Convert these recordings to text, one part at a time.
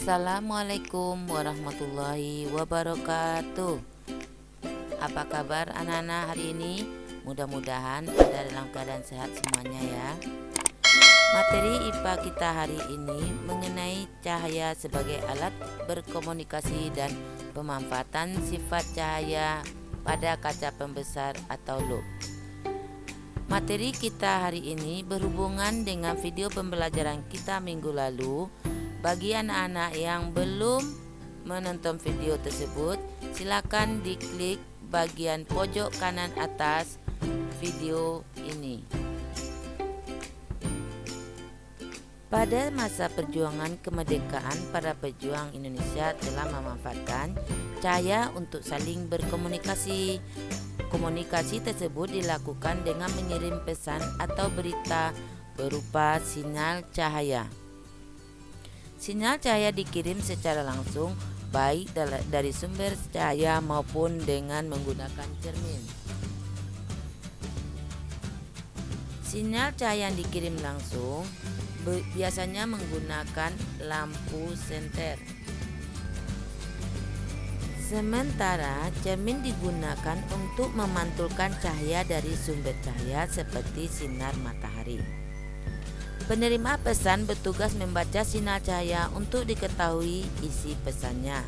Assalamualaikum warahmatullahi wabarakatuh. Apa kabar anak-anak hari ini? Mudah-mudahan ada dalam keadaan sehat semuanya ya. Materi IPA kita hari ini mengenai cahaya sebagai alat berkomunikasi dan pemanfaatan sifat cahaya pada kaca pembesar atau loop. Materi kita hari ini berhubungan dengan video pembelajaran kita minggu lalu. Bagi anak-anak yang belum menonton video tersebut, silakan diklik bagian pojok kanan atas video ini. Pada masa perjuangan kemerdekaan, para pejuang Indonesia telah memanfaatkan cahaya untuk saling berkomunikasi. Komunikasi tersebut dilakukan dengan mengirim pesan atau berita berupa sinyal cahaya. Sinyal cahaya dikirim secara langsung, baik dari sumber cahaya maupun dengan menggunakan cermin. Sinyal cahaya yang dikirim langsung biasanya menggunakan lampu senter. Sementara cermin digunakan untuk memantulkan cahaya dari sumber cahaya seperti sinar matahari. Penerima pesan bertugas membaca sinyal cahaya untuk diketahui isi pesannya.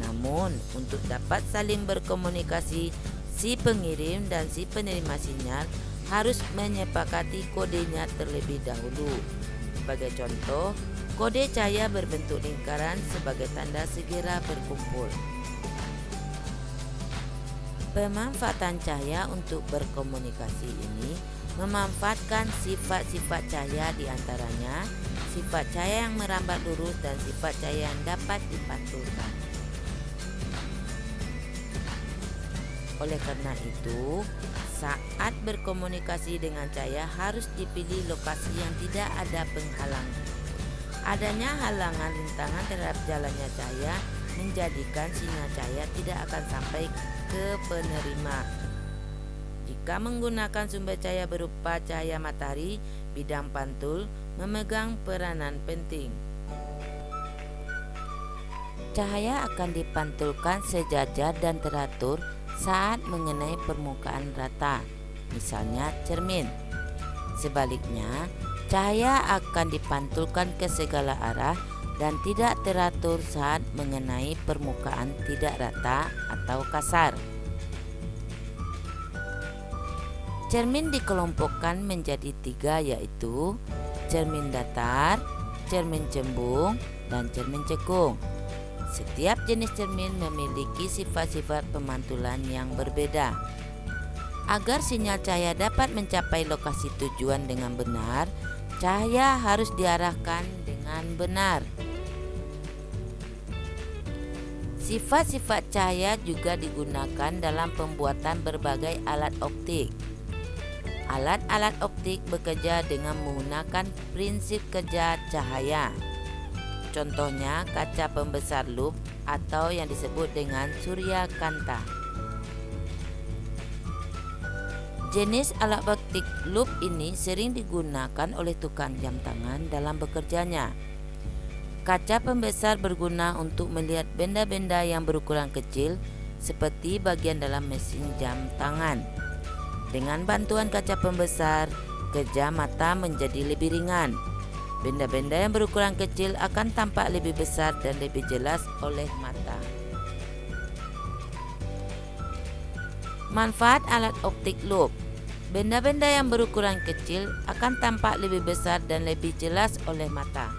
Namun, untuk dapat saling berkomunikasi, si pengirim dan si penerima sinyal harus menyepakati kodenya terlebih dahulu. Sebagai contoh, kode cahaya berbentuk lingkaran sebagai tanda segera berkumpul. Pemanfaatan cahaya untuk berkomunikasi ini memanfaatkan sifat-sifat cahaya, di antaranya sifat cahaya yang merambat lurus dan sifat cahaya yang dapat dipantulkan. Oleh karena itu, saat berkomunikasi dengan cahaya harus dipilih lokasi yang tidak ada penghalang. Adanya halangan rintangan terhadap jalannya cahaya menjadikan sinyal cahaya tidak akan sampai ke penerima. Jika menggunakan sumber cahaya berupa cahaya matahari, bidang pantul memegang peranan penting. Cahaya akan dipantulkan sejajar dan teratur saat mengenai permukaan rata, misalnya cermin. Sebaliknya, cahaya akan dipantulkan ke segala arah dan tidak teratur saat mengenai permukaan tidak rata atau kasar. Cermin dikelompokkan menjadi 3, yaitu cermin datar, cermin cembung, dan cermin cekung. Setiap jenis cermin memiliki sifat-sifat pemantulan yang berbeda. Agar sinyal cahaya dapat mencapai lokasi tujuan dengan benar, cahaya harus diarahkan dengan benar. Sifat-sifat cahaya juga digunakan dalam pembuatan berbagai alat optik. Alat-alat optik bekerja dengan menggunakan prinsip kerja cahaya. Contohnya kaca pembesar loop atau yang disebut dengan suryakanta. Jenis alat optik loop ini sering digunakan oleh tukang jam tangan dalam bekerjanya. Kaca pembesar berguna untuk melihat benda-benda yang berukuran kecil seperti bagian dalam mesin jam tangan. Dengan bantuan kaca pembesar, kerja mata menjadi lebih ringan. Benda-benda yang berukuran kecil akan tampak lebih besar dan lebih jelas oleh mata. Manfaat alat optik loop. Benda-benda yang berukuran kecil akan tampak lebih besar dan lebih jelas oleh mata.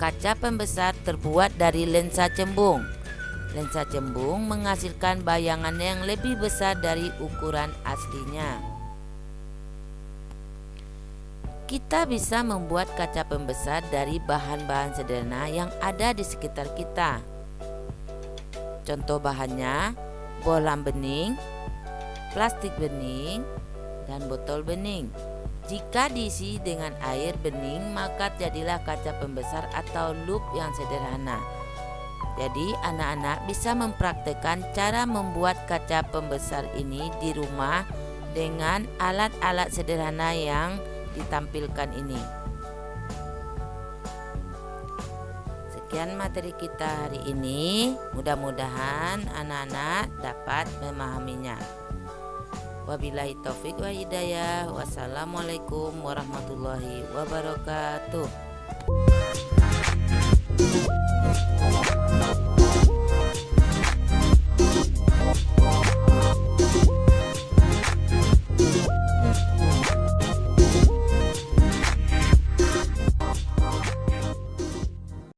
Kaca pembesar terbuat dari lensa cembung. Lensa cembung menghasilkan bayangan yang lebih besar dari ukuran aslinya. Kita bisa membuat kaca pembesar dari bahan-bahan sederhana yang ada di sekitar kita. Contoh bahannya bohlam bening, plastik bening, dan botol bening. Jika diisi dengan air bening, maka jadilah kaca pembesar atau loop yang sederhana. Jadi anak-anak bisa mempraktekkan cara membuat kaca pembesar ini di rumah dengan alat-alat sederhana yang ditampilkan ini. Sekian materi kita hari ini. Mudah-mudahan anak-anak dapat memahaminya. Wabillahi taufik wa hidayah. Wassalamualaikum warahmatullahi wabarakatuh.